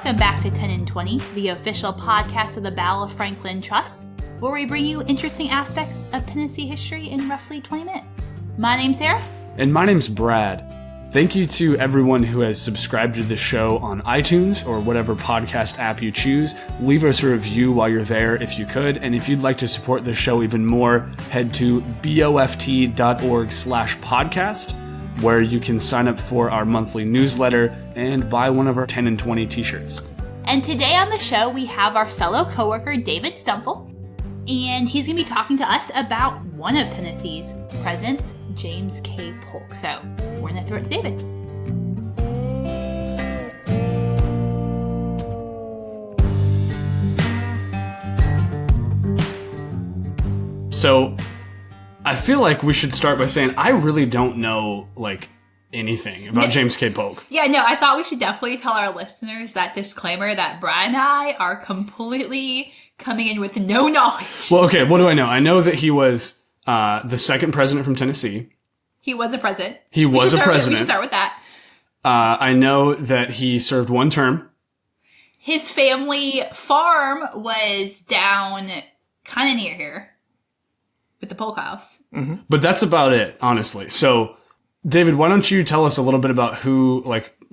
Welcome back to 10 and 20, the official podcast of the Battle of Franklin Trust, where we bring you interesting aspects of Tennessee history in roughly 20 minutes. My name's Sarah. And my name's Brad. Thank you to everyone who has subscribed to the show on iTunes or whatever podcast app you choose. Leave us a review while you're there if you could. And if you'd like to support the show even more, head to boft.org/podcast, where you can sign up for our monthly newsletter and buy one of our 10 and 20 t-shirts. And today on the show, we have our fellow coworker, David Stumple, and he's going to be talking to us about one of Tennessee's presidents, James K. Polk. So we're going to throw it to David. So I feel like we should start by saying I really don't know, anything about James K. Polk. Yeah, no, I thought we should definitely tell our listeners that disclaimer that Brad and I are completely coming in with no knowledge. Well, okay, what do I know? I know that he was the second president from Tennessee. He was a president. He was a president. We should start with that. I know that he served one term. His family farm was down kind of near here with the Polk house. Mm-hmm. But that's about it, honestly. So, David, why don't you tell us a little bit about who,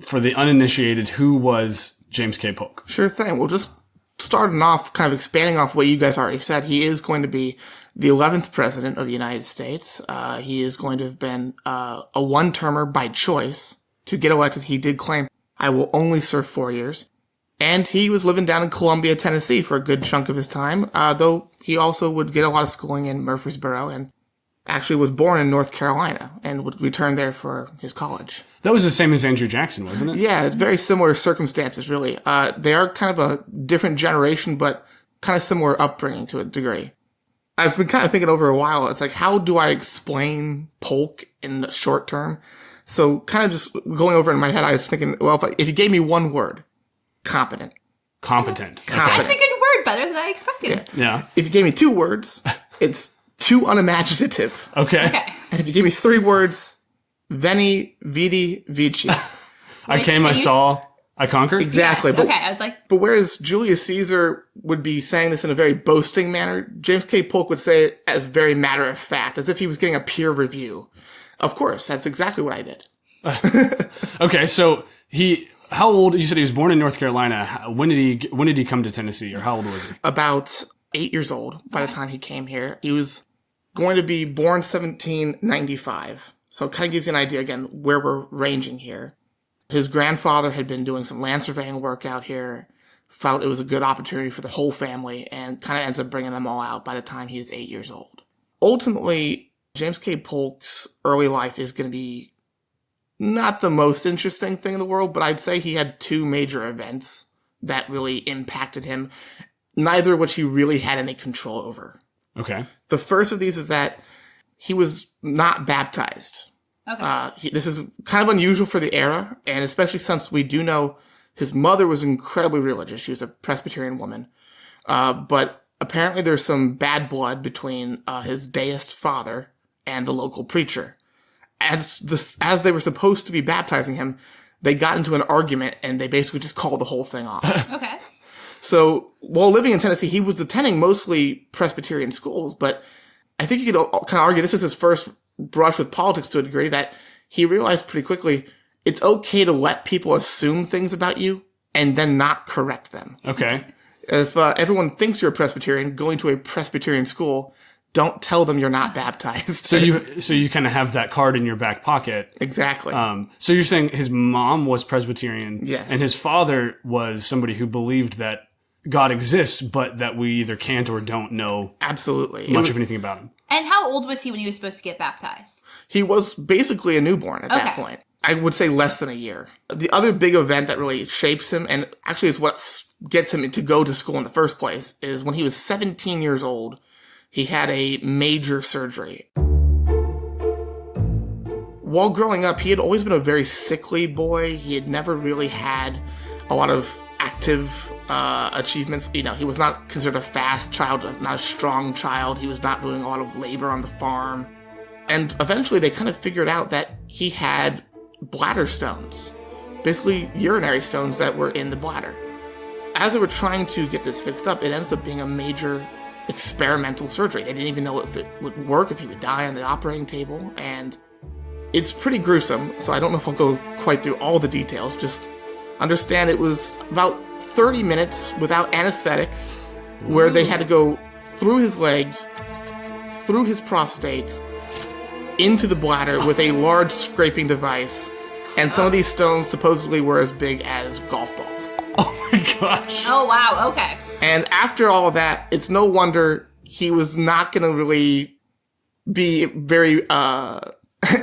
for the uninitiated, who was James K. Polk? Sure thing. Well, just starting off, kind of expanding off what you guys already said, he is going to be the 11th president of the United States. He is going to have been a one-termer by choice. To get elected, he did claim, I will only serve 4 years. And he was living down in Columbia, Tennessee for a good chunk of his time, though he also would get a lot of schooling in Murfreesboro and actually was born in North Carolina and would return there for his college. That was the same as Andrew Jackson, wasn't it? Yeah, it's very similar circumstances, really. They are kind of a different generation, but kind of similar upbringing to a degree. I've been kind of thinking over a while, it's like, how do I explain Polk in the short term? So kind of just going over in my head, I was thinking, well, if you gave me one word, competent. Competent. Okay. That's a good word, better than I expected. Yeah. If you gave me 2 words, it's too unimaginative. Okay. And if you give me 3 words, veni, vidi, vici. I came, I saw, I conquered? Exactly. Yes, okay, I was like... But whereas Julius Caesar would be saying this in a very boasting manner, James K. Polk would say it as very matter of fact, as if he was getting a peer review. Of course, that's exactly what I did. Okay, so how old, you said he was born in North Carolina. When did he come to Tennessee, or how old was he? About 8 years old by the time he came here. He was going to be born 1795. So it kind of gives you an idea, again, where we're ranging here. His grandfather had been doing some land surveying work out here, felt it was a good opportunity for the whole family, and kind of ends up bringing them all out by the time he is 8 years old. Ultimately, James K. Polk's early life is going to be not the most interesting thing in the world, but I'd say he had 2 major events that really impacted him, neither of which he really had any control over. Okay. The first of these is that he was not baptized. Okay. This is kind of unusual for the era, and especially since we do know his mother was incredibly religious. She was a Presbyterian woman. But apparently there's some bad blood between his deist father and the local preacher. As they were supposed to be baptizing him, they got into an argument, and they basically just called the whole thing off. Okay. So, while living in Tennessee, he was attending mostly Presbyterian schools, but I think you could kind of argue this is his first brush with politics to a degree, that he realized pretty quickly it's okay to let people assume things about you and then not correct them. Okay. If everyone thinks you're a Presbyterian, going to a Presbyterian school, don't tell them you're not baptized. So you kind of have that card in your back pocket. Exactly. So you're saying his mom was Presbyterian. Yes. And his father was somebody who believed that God exists, but that we either can't or don't know absolutely much of anything about him. And how old was he when he was supposed to get baptized? He was basically a newborn at that point. I would say less than a year. The other big event that really shapes him, and actually is what gets him to go to school in the first place, is when he was 17 years old, he had a major surgery. While growing up, he had always been a very sickly boy. He had never really had a lot of active achievements. You know, he was not considered a fast child, not a strong child. He was not doing a lot of labor on the farm. And eventually they kind of figured out that he had bladder stones, basically urinary stones that were in the bladder. as they were trying to get this fixed up, it ends up being a major experimental surgery. They didn't even know if it would work, if he would die on the operating table, and it's pretty gruesome, so I don't know if I'll go quite through all the details. Just understand it was about 30 minutes without anesthetic, where they had to go through his legs, through his prostate, into the bladder with a large scraping device, and some of these stones supposedly were as big as golf balls. Oh my gosh. Oh, wow. Okay. And after all of that, it's no wonder he was not going to really be very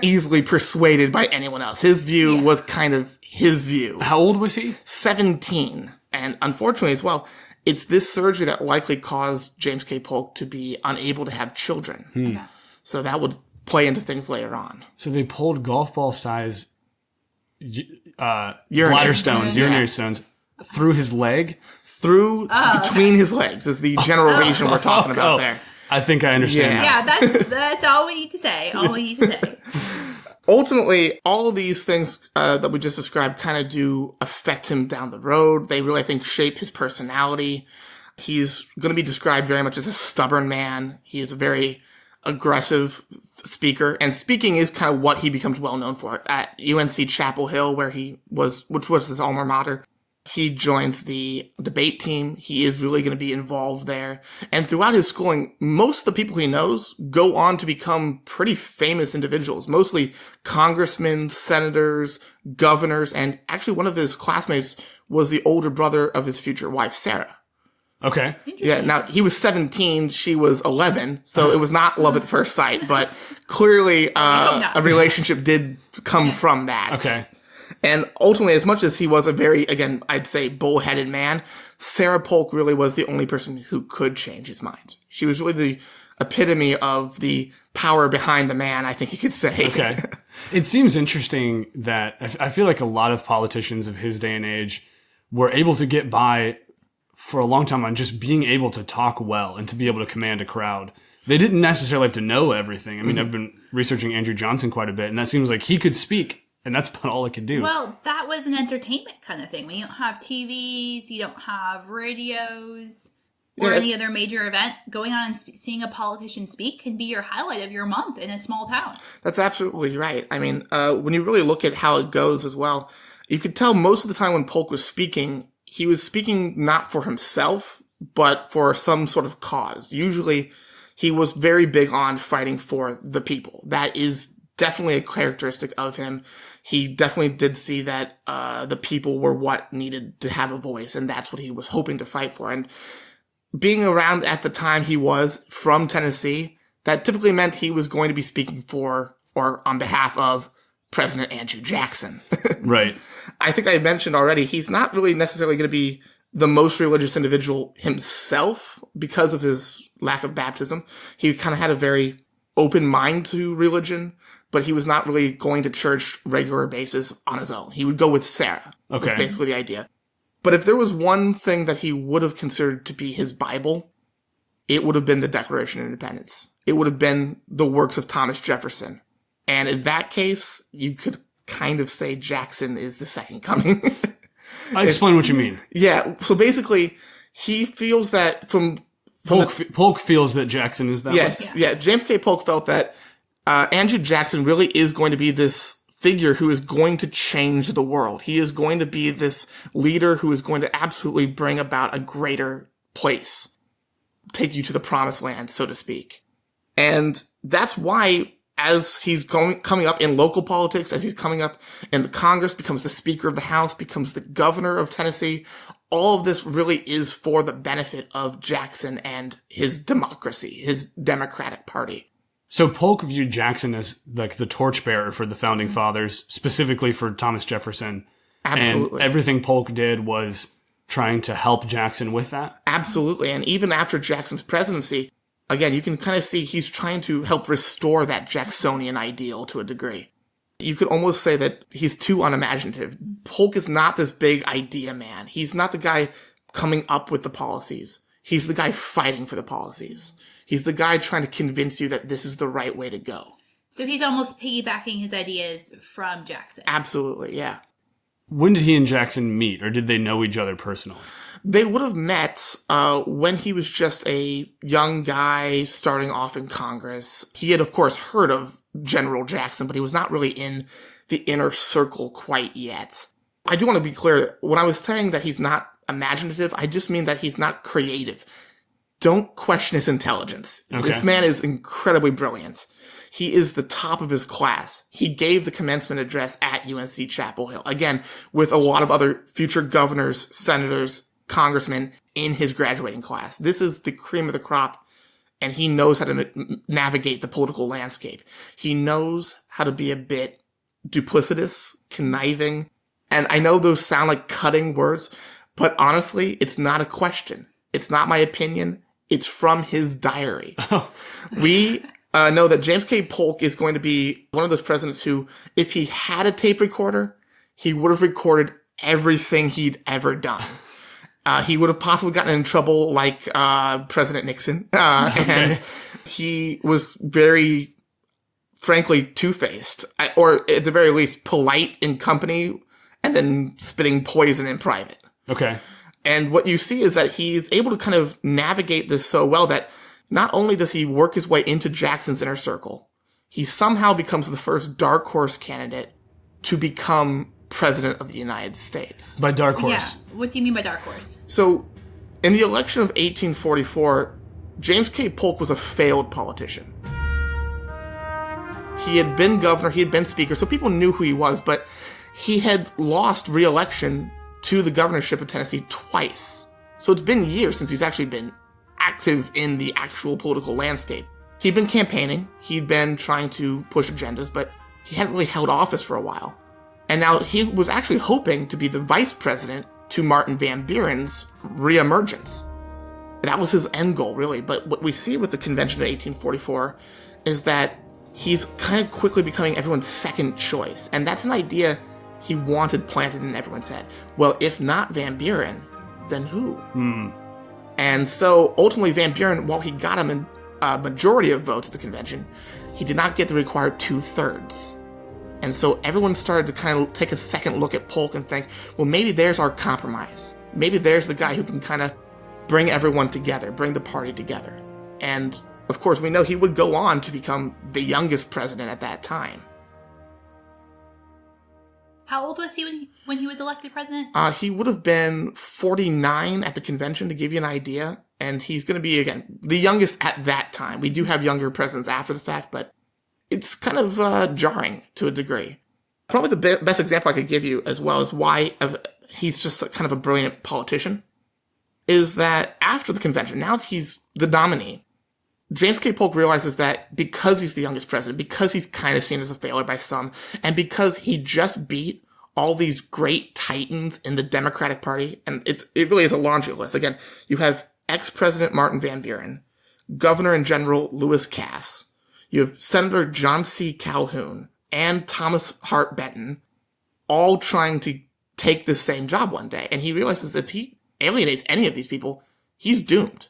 easily persuaded by anyone else. His view was kind of his view. How old was he? 17. And unfortunately as well, it's this surgery that likely caused James K. Polk to be unable to have children. Okay. So that would play into things later on. So they pulled golf ball size bladder stones, urinary stones, through his leg? Through, between his legs is the general region we're talking about there. I think I understand now. Yeah, that's all we need to say. All we need to say. Ultimately, all of these things that we just described kind of do affect him down the road. They really, I think, shape his personality. He's going to be described very much as a stubborn man. He is a very aggressive speaker, and speaking is kind of what he becomes well known for. At UNC Chapel Hill, where he was, which was his alma mater, he joins the debate team. He is really going to be involved there. And throughout his schooling, most of the people he knows go on to become pretty famous individuals, mostly congressmen, senators, governors, and actually one of his classmates was the older brother of his future wife, Sarah. Okay. Yeah, now he was 17, she was 11, so it was not love at first sight, but clearly a relationship did come from that. Okay. And ultimately, as much as he was a very, again, I'd say bullheaded man, Sarah Polk really was the only person who could change his mind. She was really the epitome of the power behind the man, I think you could say. Okay. It seems interesting that I feel like a lot of politicians of his day and age were able to get by for a long time on just being able to talk well and to be able to command a crowd. They didn't necessarily have to know everything. I mean, I've been researching Andrew Johnson quite a bit, and that seems like he could speak. And that's about all it could do. Well, that was an entertainment kind of thing. When you don't have TVs, you don't have radios, or any other major event, going on and seeing a politician speak can be your highlight of your month in a small town. That's absolutely right. I mean, when you really look at how it goes as well, you could tell most of the time when Polk was speaking, he was speaking not for himself, but for some sort of cause. Usually, he was very big on fighting for the people. That is definitely a characteristic of him. He definitely did see that the people were what needed to have a voice, and that's what he was hoping to fight for. And being around at the time he was from Tennessee, that typically meant he was going to be speaking for or on behalf of President Andrew Jackson. Right. I think I mentioned already, he's not really necessarily going to be the most religious individual himself because of his lack of baptism. He kind of had a very open mind to religion, but he was not really going to church regular basis on his own. He would go with Sarah. Okay. That's basically the idea. But if there was one thing that he would have considered to be his Bible, it would have been the Declaration of Independence. It would have been the works of Thomas Jefferson. And in that case, you could kind of say Jackson is the second coming. Explain what you mean. Yeah. So basically, he feels that Polk feels that Jackson is that Yes. way? Yeah. James K. Polk felt that Andrew Jackson really is going to be this figure who is going to change the world. He is going to be this leader who is going to absolutely bring about a greater place, take you to the promised land, so to speak. And that's why, as he's coming up in local politics, as he's coming up in the Congress, becomes the Speaker of the House, becomes the governor of Tennessee, all of this really is for the benefit of Jackson and his democracy, his Democratic Party. So Polk viewed Jackson as like the torchbearer for the founding fathers, specifically for Thomas Jefferson. Absolutely. And everything Polk did was trying to help Jackson with that? Absolutely. And even after Jackson's presidency, again, you can kind of see he's trying to help restore that Jacksonian ideal to a degree. You could almost say that he's too unimaginative. Polk is not this big idea man. He's not the guy coming up with the policies. He's the guy fighting for the policies. He's the guy trying to convince you that this is the right way to go. So he's almost piggybacking his ideas from Jackson. Absolutely, yeah. when did he and Jackson meet, or did they know each other personally? They would have met when he was just a young guy starting off in Congress. He had, of course, heard of General Jackson, but he was not really in the inner circle quite yet. I do want to be clear. When I was saying that he's not imaginative, I just mean that he's not creative. Don't question his intelligence. Okay. This man is incredibly brilliant. He is the top of his class. He gave the commencement address at UNC Chapel Hill. Again, with a lot of other future governors, senators, congressmen in his graduating class. This is the cream of the crop, and he knows how to navigate the political landscape. He knows how to be a bit duplicitous, conniving, and I know those sound like cutting words, but honestly, it's not a question. It's not my opinion. It's from his diary. We know that James K. Polk is going to be one of those presidents who, if he had a tape recorder, he would have recorded everything he'd ever done. He would have possibly gotten in trouble like President Nixon. And he was very, frankly, two-faced, or at the very least, polite in company and then spitting poison in private. Okay. And what you see is that he's able to kind of navigate this so well that not only does he work his way into Jackson's inner circle, he somehow becomes the first dark horse candidate to become president of the United States. By dark horse. Yeah. What do you mean by dark horse? So, in the election of 1844, James K. Polk was a failed politician. He had been governor, he had been speaker, so people knew who he was, but he had lost re-election to the governorship of Tennessee twice. So it's been years since he's actually been active in the actual political landscape. He'd been campaigning, he'd been trying to push agendas, but he hadn't really held office for a while. And now he was actually hoping to be the vice president to Martin Van Buren's reemergence. That was his end goal, really. But what we see with the convention of 1844 is that he's kind of quickly becoming everyone's second choice. And that's an idea he wanted planted in everyone's head. Well, if not Van Buren, then who? And so ultimately Van Buren, while he got him a majority of votes at the convention, he did not get the required 2/3. And so everyone started to kind of take a second look at Polk and think, well, maybe there's our compromise. Maybe there's the guy who can kind of bring everyone together, bring the party together. And of course, we know he would go on to become the youngest president at that time. How old was he when he was elected president? He would have been 49 at the convention, to give you an idea. And he's going to be, again, the youngest at that time. We do have younger presidents after the fact, but it's kind of jarring to a degree. Probably the best example I could give you, as well as why he's just kind of a brilliant politician, is that after the convention, now that he's the nominee, James K. Polk realizes that because he's the youngest president, because he's kind of seen as a failure by some, and because he just beat all these great titans in the Democratic Party, and it really is a laundry list. Again, you have ex-President Martin Van Buren, Governor and General Lewis Cass, you have Senator John C. Calhoun, and Thomas Hart Benton, all trying to take this same job one day. And he realizes if he alienates any of these people, he's doomed.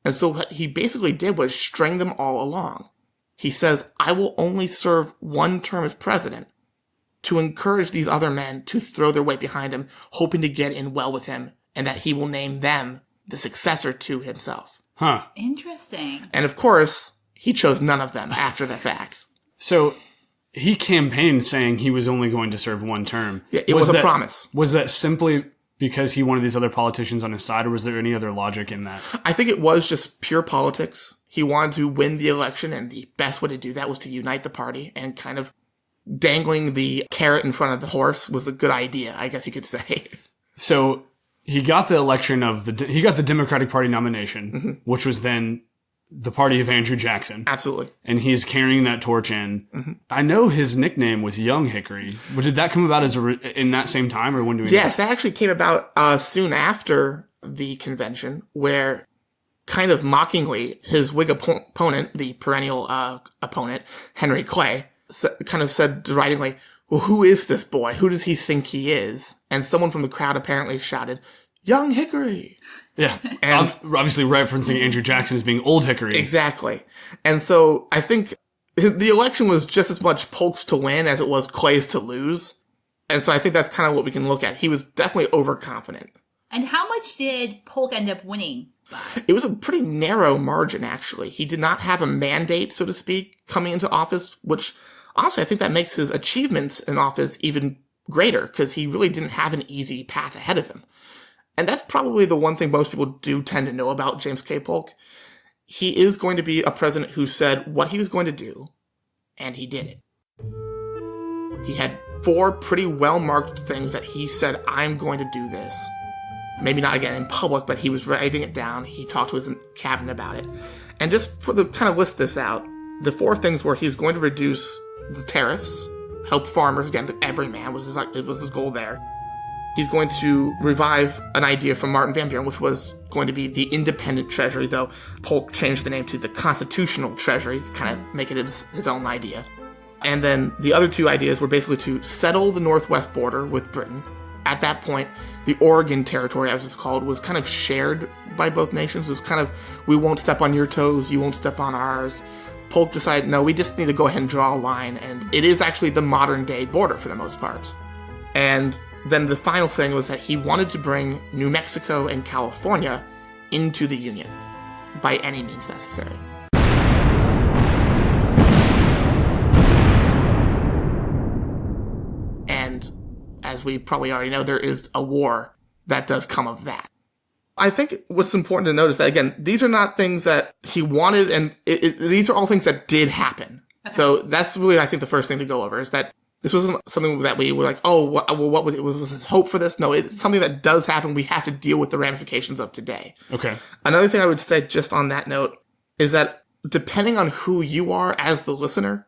And so what he basically did was string them all along. He says, I will only serve one term as president to encourage these other men to throw their weight behind him, hoping to get in well with him, and that he will name them the successor to himself. Huh. Interesting. And of course, he chose none of them after the fact. So he campaigned saying he was only going to serve one term. Yeah, it was a promise. Was that simply because he wanted these other politicians on his side, or was there any other logic in that? I think it was just pure politics. He wanted to win the election, and the best way to do that was to unite the party, and kind of dangling the carrot in front of the horse was a good idea, I guess you could say. So he got the election he got the Democratic Party nomination, which was then the party of Andrew Jackson. Absolutely. And he's carrying that torch in. I know his nickname was Young Hickory. But did that come about in that same time, or when do we know? Yes, that actually came about soon after the convention, where kind of mockingly, his Whig opponent, the perennial opponent, Henry Clay, kind of said deridingly, well, who is this boy? Who does he think he is? And someone from the crowd apparently shouted, Young Hickory! Yeah, and obviously referencing Andrew Jackson as being Old Hickory. Exactly. And so I think the election was just as much Polk's to win as it was Clay's to lose. And so I think that's kind of what we can look at. He was definitely overconfident. And how much did Polk end up winning by? It was a pretty narrow margin, actually. He did not have a mandate, so to speak, coming into office, which honestly, I think that makes his achievements in office even greater, because he really didn't have an easy path ahead of him. And that's probably the one thing most people do tend to know about James K. Polk. He is going to be a president who said what he was going to do, and he did it. He had 4 pretty well-marked things that he said, I'm going to do this. Maybe not, again, in public, but he was writing it down. He talked to his cabinet about it. And just for the kind of list this out, the 4 things were he's going to reduce the tariffs, help farmers, again, every man was his goal there. He's going to revive an idea from Martin Van Buren, which was going to be the independent treasury, though Polk changed the name to the constitutional treasury, kind of make it his own idea. And then the other 2 ideas were basically to settle the northwest border with Britain. At that point, the Oregon Territory, as it's called, was kind of shared by both nations. It was kind of, we won't step on your toes, you won't step on ours. Polk decided, no, we just need to go ahead and draw a line, and it is actually the modern-day border for the most part. And then the final thing was that he wanted to bring New Mexico and California into the Union by any means necessary. And as we probably already know, there is a war that does come of that. I think what's important to notice that, again, these are not things that he wanted, and these are all things that did happen. Okay. So that's really, I think, the first thing to go over, is that this wasn't something that we were like, oh, what was his hope for this? No, it's something that does happen. We have to deal with the ramifications of today. Okay. Another thing I would say just on that note is that depending on who you are as the listener,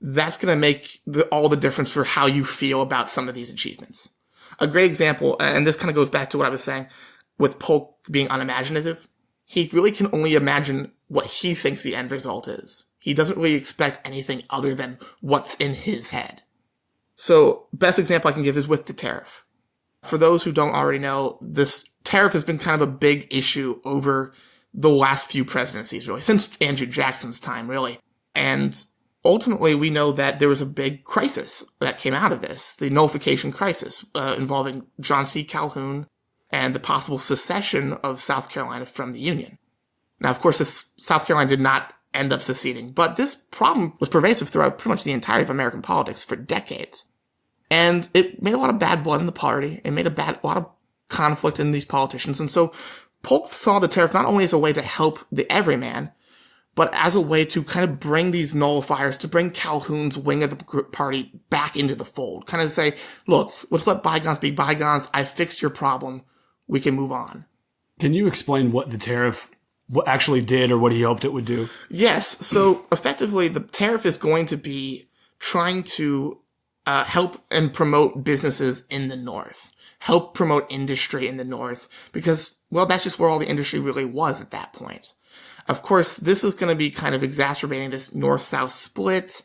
that's going to make all the difference for how you feel about some of these achievements. A great example, and this kind of goes back to what I was saying, with Polk being unimaginative, he really can only imagine what he thinks the end result is. He doesn't really expect anything other than what's in his head. So, best example I can give is with the tariff. For those who don't already know, this tariff has been kind of a big issue over the last few presidencies, really, since Andrew Jackson's time, really. And ultimately, we know that there was a big crisis that came out of this, the nullification crisis, involving John C. Calhoun and the possible secession of South Carolina from the Union. Now, of course, South Carolina did not end up seceding, but this problem was pervasive throughout pretty much the entirety of American politics for decades. And it made a lot of bad blood in the party. It made a lot of conflict in these politicians. And so Polk saw the tariff not only as a way to help the everyman, but as a way to kind of bring these nullifiers, to bring Calhoun's wing of the party back into the fold. Kind of say, look, let's let bygones be bygones. I fixed your problem. We can move on. Can you explain what the tariff actually did, or what he hoped it would do? Yes. So effectively, the tariff is going to be trying to help and promote businesses in the North, help promote industry in the North, because, well, that's just where all the industry really was at that point. Of course, this is going to be kind of exacerbating this North-South split.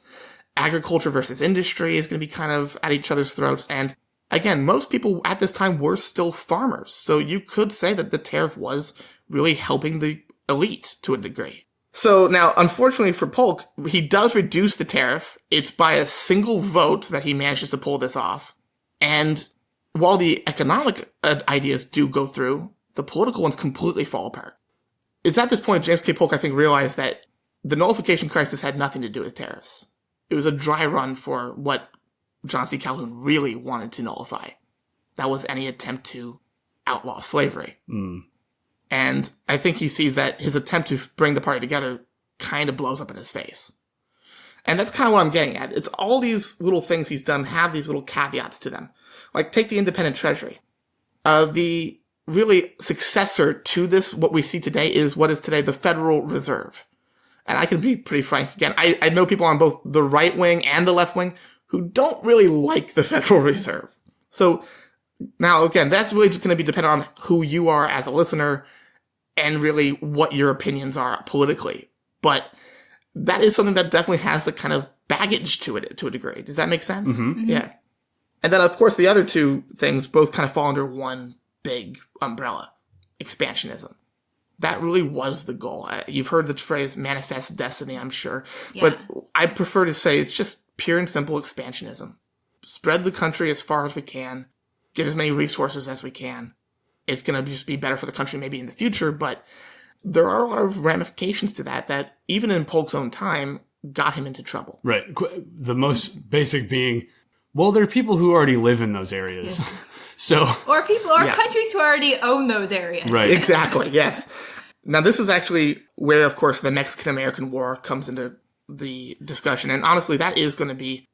Agriculture versus industry is going to be kind of at each other's throats. And again, most people at this time were still farmers. So you could say that the tariff was really helping the elite to a degree. So now, unfortunately for Polk, he does reduce the tariff. It's by a single vote that he manages to pull this off. And while the economic ideas do go through, the political ones completely fall apart. It's at this point James K. Polk, I think, realized that the nullification crisis had nothing to do with tariffs. It was a dry run for what John C. Calhoun really wanted to nullify. That was any attempt to outlaw slavery. Mm. And I think he sees that his attempt to bring the party together kind of blows up in his face. And that's kind of what I'm getting at. It's all these little things he's done have these little caveats to them. Like, take the independent treasury. The really successor to this, what we see today, is what is today the Federal Reserve. And I can be pretty frank again. I know people on both the right wing and the left wing who don't really like the Federal Reserve. So now, again, that's really just going to be dependent on who you are as a listener and really what your opinions are politically. But that is something that definitely has the kind of baggage to it to a degree. Does that make sense? Mm-hmm. Mm-hmm. Yeah. And then, of course, the other two things both kind of fall under one big umbrella: expansionism. That really was the goal. You've heard the phrase manifest destiny, I'm sure. Yes. But I prefer to say it's just pure and simple expansionism. spread the country as far as we can, get as many resources as we can. It's going to just be better for the country maybe in the future, but there are a lot of ramifications to that even in Polk's own time got him into trouble. Right. The most basic being, well, there are people who already live in those areas. So, or countries who already own those areas. Right. Exactly, yes. Now, this is actually where, of course, the Mexican-American War comes into the discussion. And honestly, that is going to be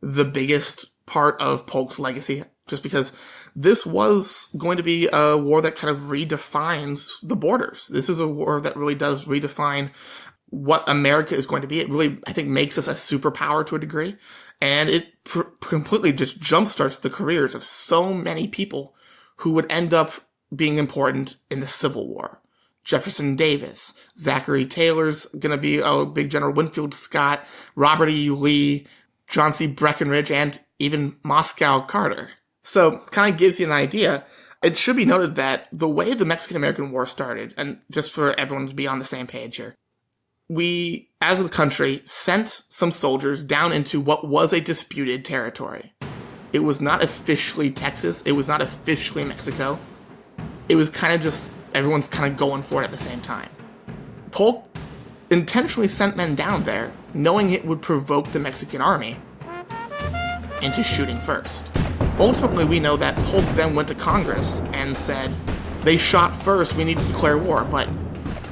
the biggest part of Polk's legacy, just because this was going to be a war that kind of redefines the borders. This is a war that really does redefine what America is going to be. It really, I think, makes us a superpower to a degree. And it completely just jumpstarts the careers of so many people who would end up being important in the Civil War. Jefferson Davis, Zachary Taylor's going to be a big general, Winfield Scott, Robert E. Lee, John C. Breckinridge, and even Moscow Carter. So it kind of gives you an idea. It should be noted that the way the Mexican-American War started, and just for everyone to be on the same page here, we, as a country, sent some soldiers down into what was a disputed territory. It was not officially Texas. It was not officially Mexico. It was kind of just everyone's kind of going for it at the same time. Polk intentionally sent men down there, knowing it would provoke the Mexican army into shooting first. Ultimately, we know that Polk then went to Congress and said, they shot first, we need to declare war. But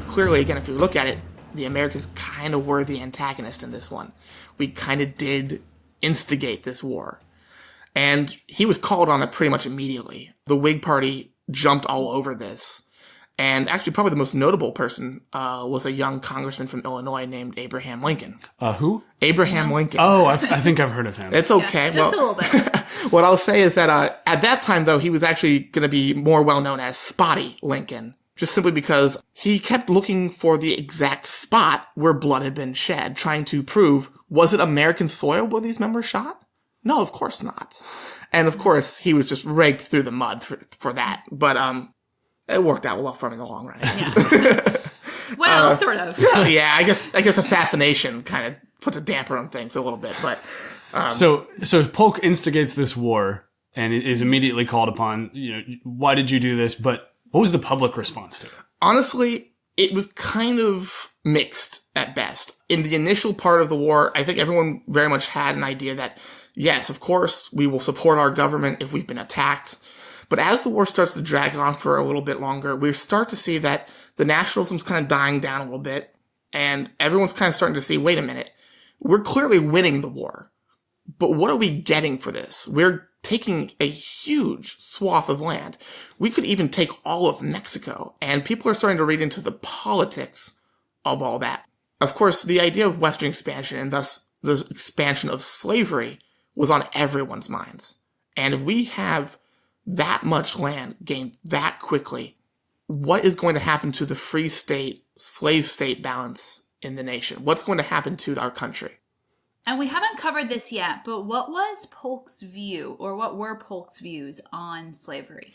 clearly, again, if you look at it, the Americans kind of were the antagonist in this one. We kind of did instigate this war. And he was called on it pretty much immediately. The Whig Party jumped all over this. And actually, probably the most notable person was a young congressman from Illinois named Abraham Lincoln. Who? Abraham Lincoln. Oh, I think I've heard of him. It's okay. Yeah, just a little bit. What I'll say is that at that time, though, he was actually going to be more well known as Spotty Lincoln. Just simply because he kept looking for the exact spot where blood had been shed, trying to prove, was it American soil where these men were shot? No, of course not. And of course, he was just raked through the mud for that. But it worked out well for him in the long run. Yeah. Well, sort of. Yeah, I guess assassination kind of puts a damper on things a little bit. But so Polk instigates this war and is immediately called upon. Why did you do this? But what was the public response to it? Honestly, it was kind of mixed at best. In the initial part of the war, I think everyone very much had an idea that, yes, of course, we will support our government if we've been attacked. But as the war starts to drag on for a little bit longer, we start to see that the nationalism's kind of dying down a little bit, and everyone's kind of starting to see, wait a minute, we're clearly winning the war. But what are we getting for this? We're taking a huge swath of land. We could even take all of Mexico, and people are starting to read into the politics of all that. Of course, the idea of Western expansion, and thus the expansion of slavery, was on everyone's minds. And if we have that much land gained that quickly, what is going to happen to the free state, slave state balance in the nation? What's going to happen to our country? And we haven't covered this yet, but what was Polk's view, or what were Polk's views on slavery?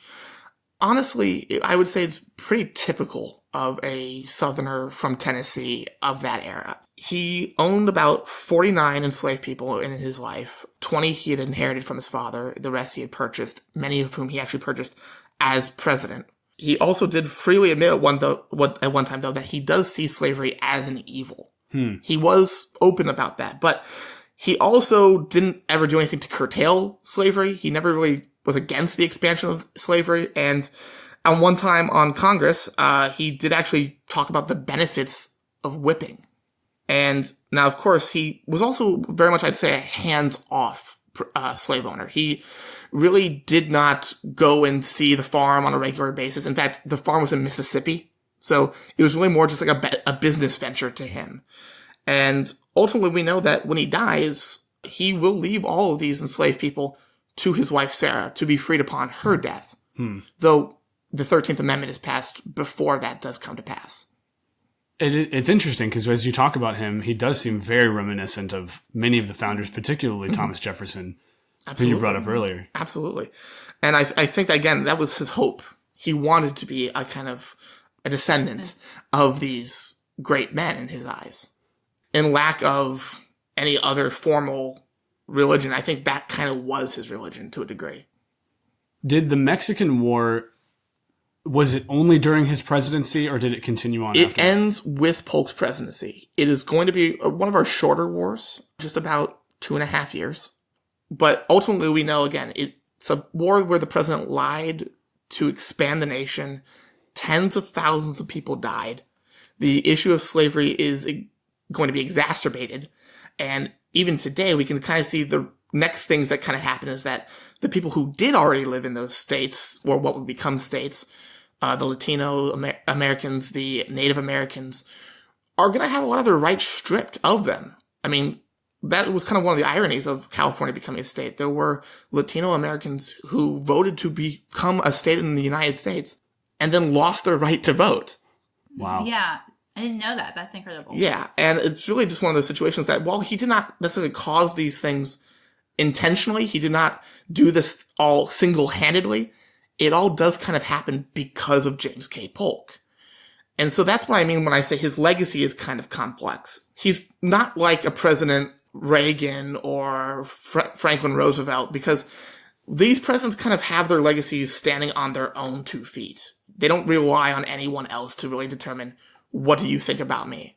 Honestly, I would say it's pretty typical of a Southerner from Tennessee of that era. He owned about 49 enslaved people in his life. 20 he had inherited from his father. The rest he had purchased, many of whom he actually purchased as president. He also did freely admit at one time, though, that he does see slavery as an evil. He was open about that, but he also didn't ever do anything to curtail slavery. He never really was against the expansion of slavery. And on one time on Congress, he did actually talk about the benefits of whipping. And now, of course, he was also very much, I'd say, a hands-off slave owner. He really did not go and see the farm on a regular basis. In fact, the farm was in Mississippi. So it was really more just like a business venture to him. And ultimately, we know that when he dies, he will leave all of these enslaved people to his wife, Sarah, to be freed upon her death. Though the 13th Amendment is passed before that does come to pass. It's interesting because as you talk about him, he does seem very reminiscent of many of the founders, particularly Thomas Jefferson, who you brought up earlier. Absolutely. And I think, again, that was his hope. He wanted to be a kind of a descendant of these great men in his eyes. In lack of any other formal religion. I think that kind of was his religion to a degree. Did the Mexican War, was it only during his presidency, or did it continue on after? It ends with Polk's presidency. It is going to be one of our shorter wars, just about 2.5 years. But ultimately, we know, again, it's a war where the president lied to expand the nation. Tens of thousands of people died. The issue of slavery is going to be exacerbated. And even today, we can kind of see the next things that kind of happen is that the people who did already live in those states, or what would become states, the Latino Americans, the Native Americans, are going to have a lot of their rights stripped of them. I mean, that was kind of one of the ironies of California becoming a state. There were Latino Americans who voted to become a state in the United States and then lost their right to vote. Wow. Yeah, I didn't know that. That's incredible. Yeah, and it's really just one of those situations that, while he did not necessarily cause these things intentionally, he did not do this all single-handedly, it all does kind of happen because of James K. Polk. And so that's what I mean when I say his legacy is kind of complex. He's not like a President Reagan or Franklin Roosevelt, because these presidents kind of have their legacies standing on their own 2 feet. They don't rely on anyone else to really determine, what do you think about me?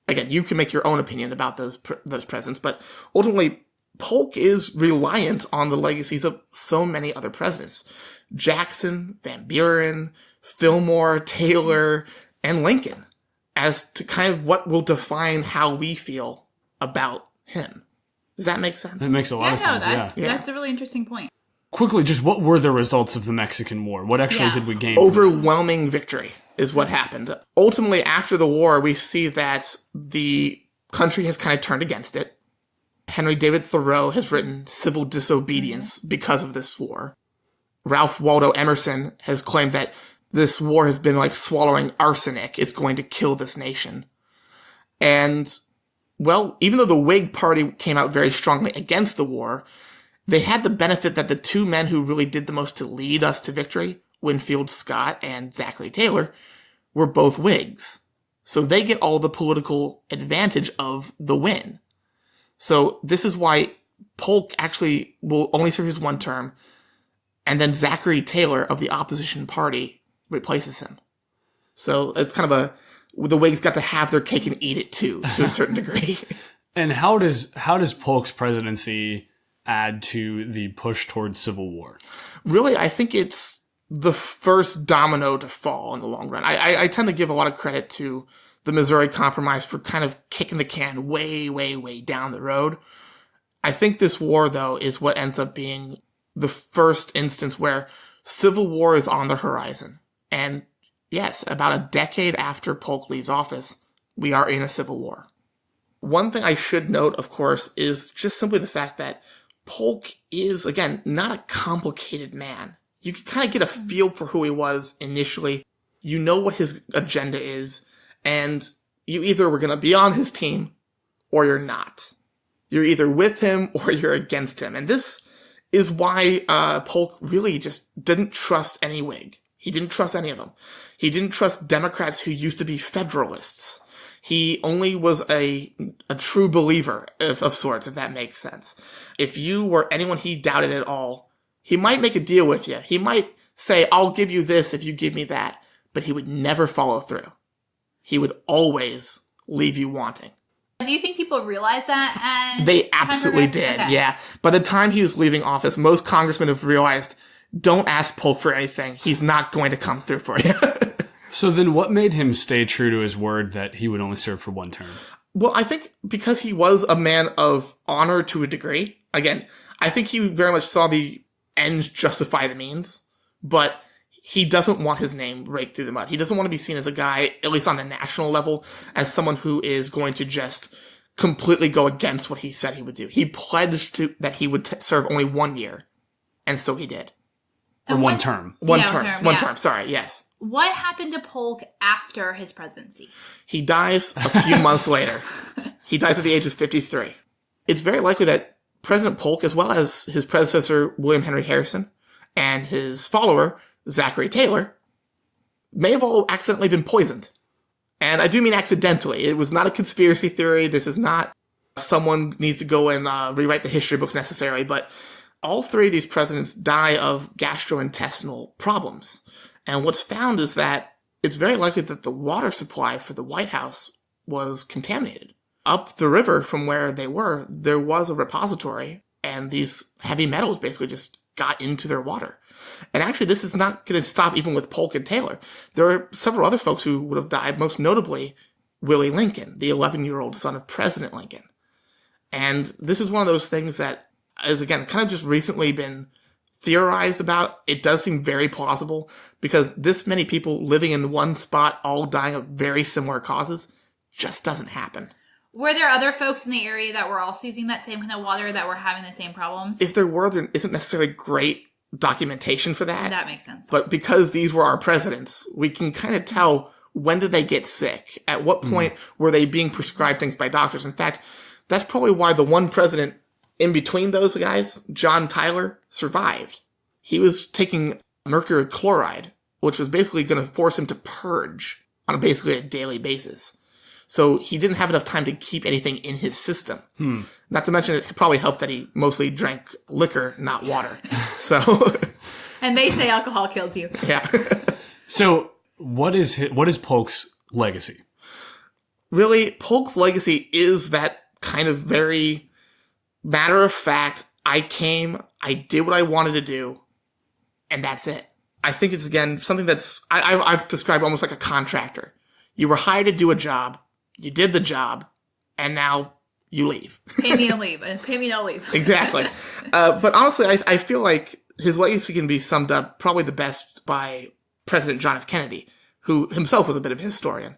Again, you can make your own opinion about those presidents, but ultimately, Polk is reliant on the legacies of so many other presidents. Jackson, Van Buren, Fillmore, Taylor, and Lincoln, as to kind of what will define how we feel about him. Does that make sense? That makes a lot of sense, That's a really interesting point. Quickly, just what were the results of the Mexican War? What actually did we gain? Overwhelming victory is what happened. Ultimately, after the war, we see that the country has kind of turned against it. Henry David Thoreau has written Civil Disobedience because of this war. Ralph Waldo Emerson has claimed that this war has been like swallowing arsenic. It's going to kill this nation. And, well, even though the Whig Party came out very strongly against the war, they had the benefit that the 2 men who really did the most to lead us to victory, Winfield Scott and Zachary Taylor, were both Whigs. So they get all the political advantage of the win. So this is why Polk actually will only serve his 1 term, and then Zachary Taylor of the opposition party replaces him. So it's kind of the Whigs got to have their cake and eat it too, to a certain degree. And how does Polk's presidency add to the push towards civil war? Really, I think it's the first domino to fall in the long run. I tend to give a lot of credit to the Missouri Compromise for kind of kicking the can way, way, way down the road. I think this war, though, is what ends up being the first instance where civil war is on the horizon. And yes, about a decade after Polk leaves office, we are in a civil war. One thing I should note, of course, is just simply the fact that Polk is, again, not a complicated man. You can kind of get a feel for who he was initially. You know what his agenda is, and you either were going to be on his team or you're not. You're either with him or you're against him. And this is why Polk really just didn't trust any Whig. He didn't trust any of them. He didn't trust Democrats who used to be Federalists. He only was a true believer of sorts, if that makes sense. If you were anyone he doubted at all, he might make a deal with you. He might say, I'll give you this if you give me that. But he would never follow through. He would always leave you wanting. Do you think people realize that as They absolutely did, yeah. By the time he was leaving office, most congressmen have realized, don't ask Polk for anything. He's not going to come through for you. So then what made him stay true to his word that he would only serve for 1 term? Well, I think because he was a man of honor to a degree. Again, I think he very much saw the ends justify the means, but he doesn't want his name raked through the mud. He doesn't want to be seen as a guy, at least on the national level, as someone who is going to just completely go against what he said he would do. He pledged that he would serve only 1 year, and so he did. Or 1 term. One term, sorry, yes. What happened to Polk after his presidency? He dies a few months later. He dies at the age of 53. It's very likely that President Polk, as well as his predecessor, William Henry Harrison, and his follower, Zachary Taylor, may have all accidentally been poisoned. And I do mean accidentally. It was not a conspiracy theory. This is not someone needs to go and rewrite the history books necessarily, but all three of these presidents die of gastrointestinal problems. And what's found is that it's very likely that the water supply for the White House was contaminated. Up the river from where they were, there was a repository, and these heavy metals basically just got into their water. And actually, this is not going to stop even with Polk and Taylor. There are several other folks who would have died, most notably Willie Lincoln, the 11-year-old son of President Lincoln. And this is one of those things that is, again, kind of just recently been theorized about. It does seem very plausible because this many people living in one spot, all dying of very similar causes, just doesn't happen. Were there other folks in the area that were also using that same kind of water that were having the same problems? If there were, there isn't necessarily great documentation for that. That makes sense. But because these were our presidents, we can kind of tell, when did they get sick? At what point were they being prescribed things by doctors? In fact, that's probably why the one president in between those guys, John Tyler, survived. He was taking mercury chloride, which was basically going to force him to purge on basically a daily basis. So he didn't have enough time to keep anything in his system. Not to mention it probably helped that he mostly drank liquor, not water. So, and they say alcohol kills you. Yeah. So what is Polk's legacy? Really, Polk's legacy is that kind of very matter of fact, I came, I did what I wanted to do, and that's it. I think it's, again, something that's, I've described almost like a contractor. You were hired to do a job, you did the job, and now you leave. Pay me and leave, and pay me no leave. Exactly. But honestly, I feel like his legacy can be summed up probably the best by President John F. Kennedy, who himself was a bit of a historian.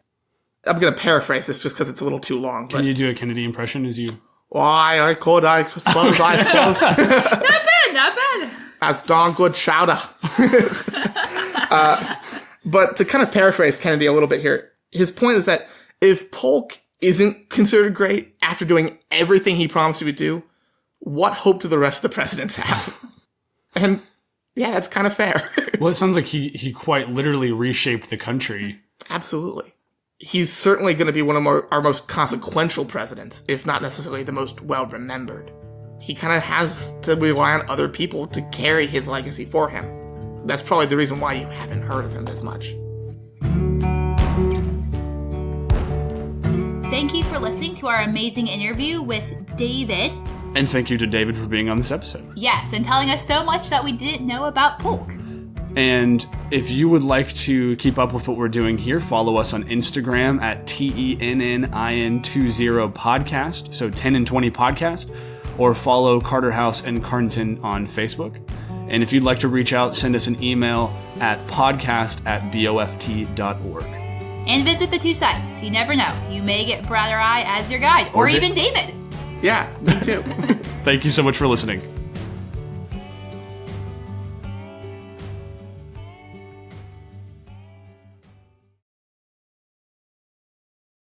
I'm going to paraphrase this just because it's a little too long. Can you do a Kennedy impression as you... Why, I could, I suppose, I suppose. Not bad. That's darn good chowder. But to kind of paraphrase Kennedy a little bit here, his point is that if Polk isn't considered great after doing everything he promised he would do, what hope do the rest of the presidents have? And yeah, that's kind of fair. Well, it sounds like he quite literally reshaped the country. Absolutely. He's certainly going to be one of our most consequential presidents, if not necessarily the most well-remembered. He kind of has to rely on other people to carry his legacy for him. That's probably the reason why you haven't heard of him as much. Thank you for listening to our amazing interview with David. And thank you to David for being on this episode. Yes, and telling us so much that we didn't know about Polk. And if you would like to keep up with what we're doing here, follow us on Instagram at TENNIN20 podcast, so 10 and 20 podcast, or follow Carter House and Carnton on Facebook. And if you'd like to reach out, send us an email at podcast@boft.org. And visit the two sites. You never know. You may get Brad or I as your guide, or even David. Yeah, me too. Thank you so much for listening.